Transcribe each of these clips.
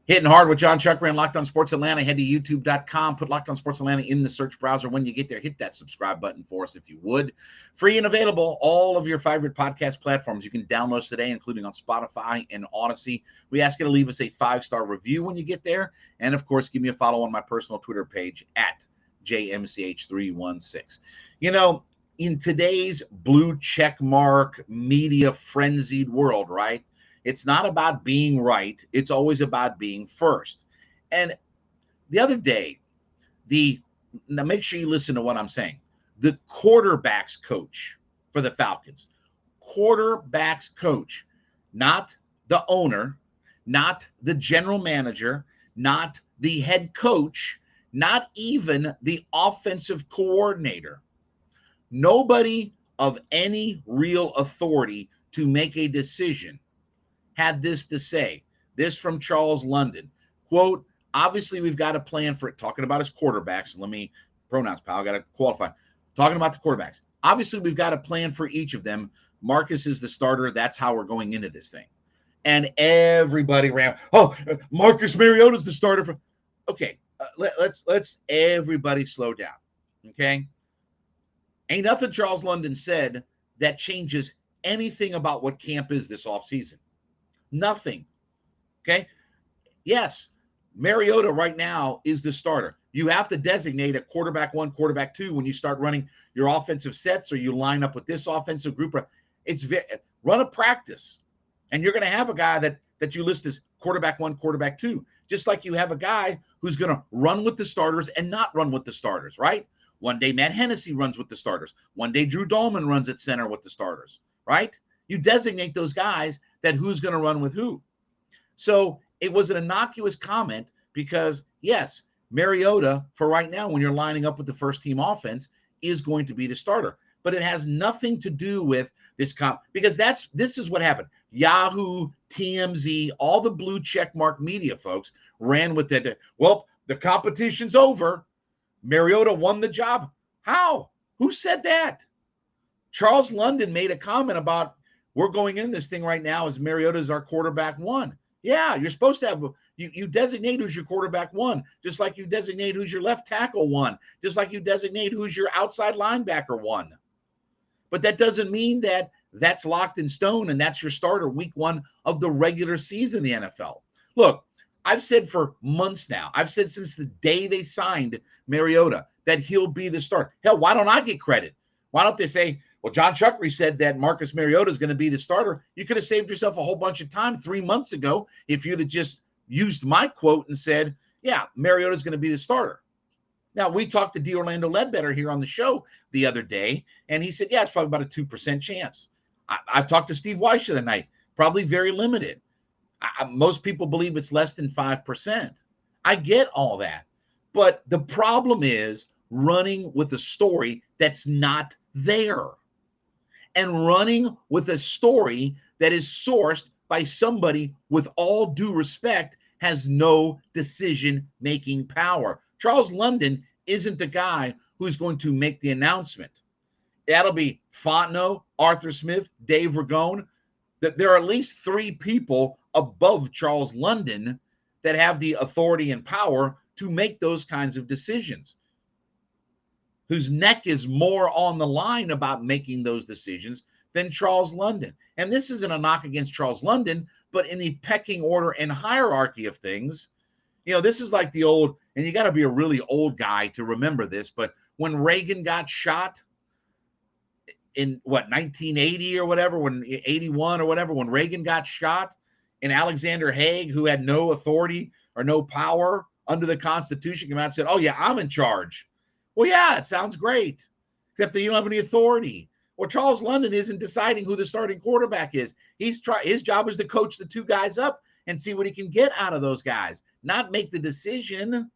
Hitting hard with Jon Chuckery and Locked On Sports Atlanta. Head to youtube.com. Put Locked On Sports Atlanta in the search browser. When you get there, hit that subscribe button for us if you would. Free and available, all of your favorite podcast platforms. You can download us today, including on Spotify and Odyssey. We ask you to leave us a 5-star review when you get there. And, of course, give me a follow on my personal Twitter page at JMCH316. You know, in today's blue check mark, media frenzied world, right? It's not about being right. It's always about being first. And the other day, now make sure you listen to what I'm saying. The quarterback's coach for the Falcons, quarterback's coach, not the owner, not the general manager, not the head coach, not even the offensive coordinator. Nobody of any real authority to make a decision had this to say. This from Charles London. Quote, obviously we've got a plan for it. Talking about his quarterbacks. Let me pronounce, pal. I got to qualify. Talking about the quarterbacks. Obviously we've got a plan for each of them. Marcus is the starter. That's how we're going into this thing. And everybody ran. Oh, Marcus Mariota's the starter. For okay, let's everybody slow down. Okay. Ain't nothing Charles London said that changes anything about what camp is this offseason. Nothing. Okay. Yes, Mariota right now is the starter. You have to designate a quarterback 1, quarterback 2 when you start running your offensive sets, or you line up with this offensive group. It's run a practice, and you're going to have a guy that you list as quarterback 1, quarterback 2, just like you have a guy who's going to run with the starters and not run with the starters, right? One day Matt Hennessy runs with the starters. One day Drew Dahlman runs at center with the starters, right? You designate those guys that who's going to run with who. So it was an innocuous comment because, yes, Mariota, for right now, when you're lining up with the first-team offense, is going to be the starter. But it has nothing to do with this because this is what happened. Yahoo, TMZ, all the blue checkmark media folks ran with it. Well, the competition's over. Mariota won the job. How? Who said that? Charles London made a comment about, we're going in this thing right now as Mariota's our quarterback 1. Yeah, you're supposed to have you designate who's your quarterback 1, just like you designate who's your left tackle 1, just like you designate who's your outside linebacker 1. But that doesn't mean that that's locked in stone and that's your starter week 1 of the regular season in the NFL. Look, I've said for months now, I've said since the day they signed Mariota that he'll be the starter. Hell, why don't I get credit? Why don't they say, well, Jon Chuckery said that Marcus Mariota is going to be the starter. You could have saved yourself a whole bunch of time 3 months ago if you'd have just used my quote and said, yeah, Mariota is going to be the starter. Now, we talked to D'Orlando Ledbetter here on the show the other day, and he said, yeah, it's probably about a 2% chance. I've talked to Steve Weiss the other night, probably very limited. Most people believe it's less than 5%. I get all that. But the problem is running with a story that's not there, and running with a story that is sourced by somebody, with all due respect, has no decision-making power. Charles London isn't the guy who's going to make the announcement. That'll be Fontenot, Arthur Smith, Dave Ragone. There are at least 3 people above Charles London that have the authority and power to make those kinds of decisions, whose neck is more on the line about making those decisions than Charles London. And this isn't a knock against Charles London, but in the pecking order and hierarchy of things, this is like the old, and you got to be a really old guy to remember this, but when Reagan got shot in 1980 or whatever, when 81 or whatever, when Reagan got shot, and Alexander Haig, who had no authority or no power under the Constitution, came out and said, oh yeah, I'm in charge. Well, yeah, it sounds great, except that you don't have any authority. Well, Charles London isn't deciding who the starting quarterback is. His job is to coach the 2 guys up and see what he can get out of those guys, not make the decision.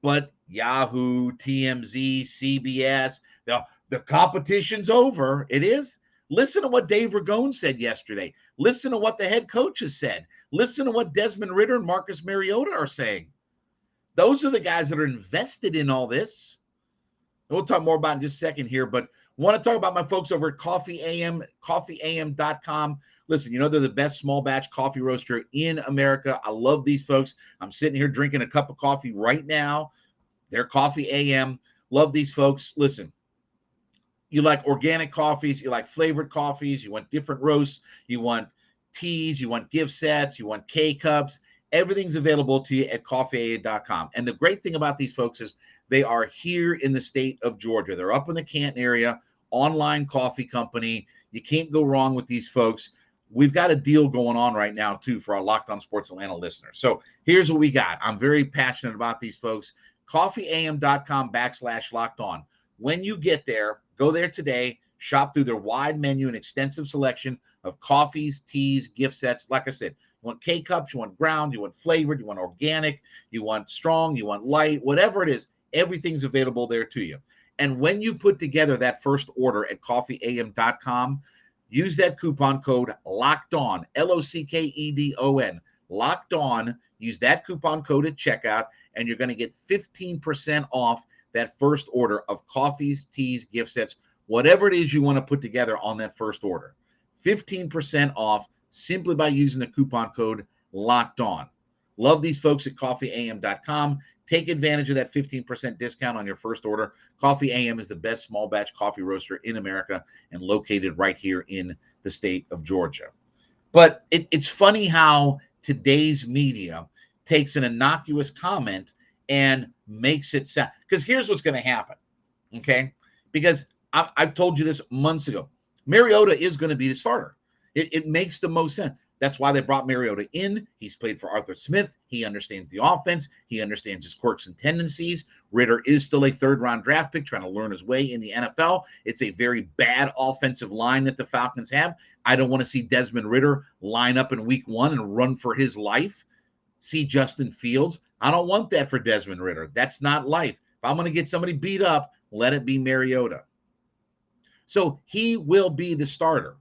But Yahoo, TMZ, CBS, the competition's over. It is. Listen to what Dave Ragone said yesterday. Listen to what the head coaches said. Listen to what Desmond Ridder and Marcus Mariota are saying. Those are the guys that are invested in all this. We'll talk more about it in just a second here, but I want to talk about my folks over at Coffee AM, coffeeam.com. Listen, they're the best small batch coffee roaster in America. I love these folks. I'm sitting here drinking a cup of coffee right now. Their Coffee AM. Love these folks. Listen, you like organic coffees, you like flavored coffees, you want different roasts, you want teas, you want gift sets, you want K-Cups. Everything's available to you at coffeeaa.com. And the great thing about these folks is they are here in the state of Georgia. They're up in the Canton area, online coffee company. You can't go wrong with these folks. We've got a deal going on right now, too, for our Locked On Sports Atlanta listeners. So here's what we got. I'm very passionate about these folks. coffeeam.com/locked on. When you get there, go there today, shop through their wide menu and extensive selection of coffees, teas, gift sets. Like I said, you want K-Cups, you want ground, you want flavored, you want organic, you want strong, you want light, whatever it is, everything's available there to you. And when you put together that first order at coffeeam.com, use that coupon code LOCKED ON, LOCKEDON, LOCKED ON. Use that coupon code at checkout, and you're going to get 15% off that first order of coffees, teas, gift sets, whatever it is you want to put together on that first order. 15% off simply by using the coupon code LOCKED ON. Love these folks at coffeeam.com. Take advantage of that 15% discount on your first order. Coffee AM is the best small batch coffee roaster in America and located right here in the state of Georgia. But it's funny how today's media takes an innocuous comment and makes it sound, because here's what's going to happen, okay? Because I've told you this months ago. Mariota is going to be the starter. It makes the most sense. That's why they brought Mariota in. He's played for Arthur Smith. He understands the offense. He understands his quirks and tendencies. Ritter is still a third-round draft pick trying to learn his way in the NFL. It's a very bad offensive line that the Falcons have. I don't want to see Desmond Ritter line up in week 1 and run for his life. See Justin Fields. I don't want that for Desmond Ritter. That's not life. If I'm going to get somebody beat up, let it be Mariota. So he will be the starter.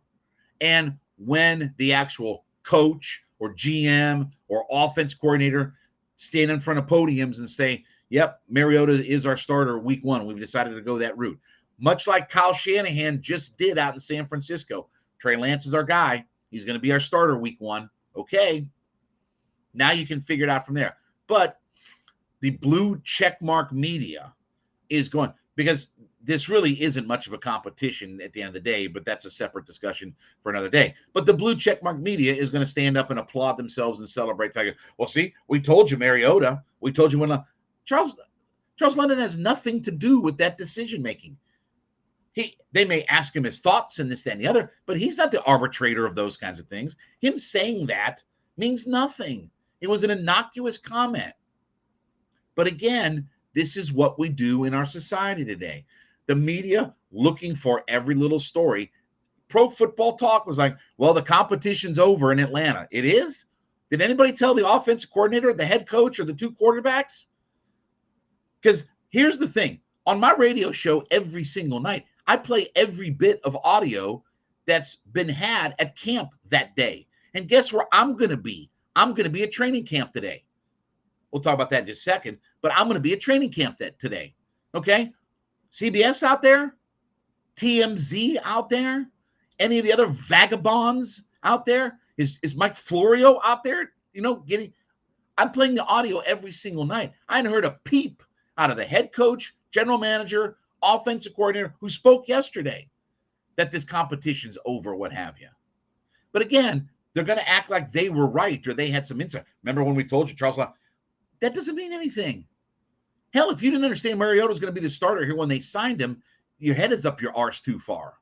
And when the actual coach or GM or offense coordinator stand in front of podiums and say, yep, Mariota is our starter week 1, we've decided to go that route. Much like Kyle Shanahan just did out in San Francisco. Trey Lance is our guy. He's going to be our starter week 1. Okay. Now you can figure it out from there. But the blue checkmark media is going, because this really isn't much of a competition at the end of the day, but that's a separate discussion for another day. But the blue checkmark media is going to stand up and applaud themselves and celebrate. Well, see, we told you, Mariota. We told you when Charles London has nothing to do with that decision making. They may ask him his thoughts and this, that, and the other, but he's not the arbitrator of those kinds of things. Him saying that means nothing. It was an innocuous comment. But again, this is what we do in our society today. The media looking for every little story. Pro Football Talk was like, well, the competition's over in Atlanta. It is? Did anybody tell the offensive coordinator, the head coach, or the 2 quarterbacks? Because here's the thing. On my radio show every single night, I play every bit of audio that's been had at camp that day. And guess where I'm going to be? I'm going to be at training camp today. We'll talk about that in just a second, but I'm going to be at training camp today. Okay? CBS out there? TMZ out there? Any of the other vagabonds out there? Is Mike Florio out there? I'm playing the audio every single night. I hadn't heard a peep out of the head coach, general manager, offensive coordinator who spoke yesterday that this competition's over, what have you. But again, they're going to act like they were right or they had some insight. Remember when we told you, Charles, that doesn't mean anything. Hell, if you didn't understand Mariota's going to be the starter here when they signed him, your head is up your arse too far.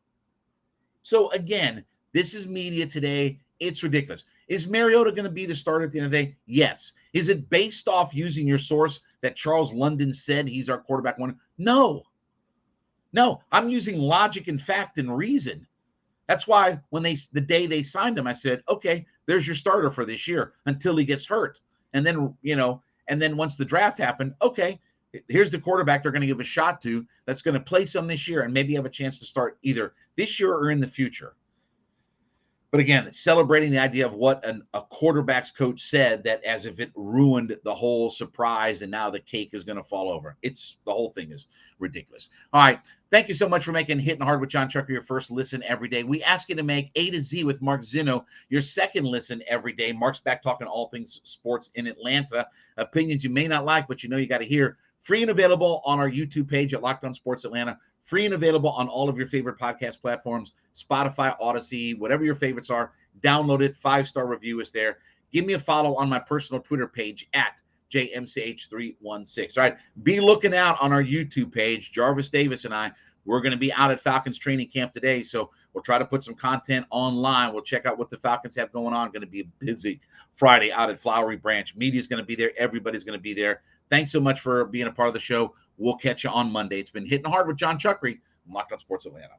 So again, this is media today. It's ridiculous. Is Mariota going to be the starter at the end of the day? Yes. Is it based off using your source that Charles London said he's our quarterback 1? No. No, I'm using logic and fact and reason. That's why when the day they signed him, I said, okay, there's your starter for this year until he gets hurt. And then, and then once the draft happened, okay, here's the quarterback they're going to give a shot to that's going to play some this year and maybe have a chance to start either this year or in the future. But again, celebrating the idea of what a quarterback's coach said, that as if it ruined the whole surprise and now the cake is going to fall over. The whole thing is ridiculous. All right. Thank you so much for making Hitting Hard with Jon Chuckery your first listen every day. We ask you to make A to Z with Mark Zinno your second listen every day. Mark's back talking all things sports in Atlanta. Opinions you may not like, but you know you got to hear. Free and available on our YouTube page at Locked On Sports Atlanta. Free and available on all of your favorite podcast platforms, Spotify, Odyssey, whatever your favorites are. Download it. 5-star review is there. Give me a follow on my personal Twitter page at JMCH316. All right. Be looking out on our YouTube page. Jarvis Davis and I, we're going to be out at Falcons training camp today. So we'll try to put some content online. We'll check out what the Falcons have going on. Going to be a busy Friday out at Flowery Branch. Media's going to be there. Everybody's going to be there. Thanks so much for being a part of the show. We'll catch you on Monday. It's been Hitting Hard with Jon Chuckery. Locked On Sports Atlanta.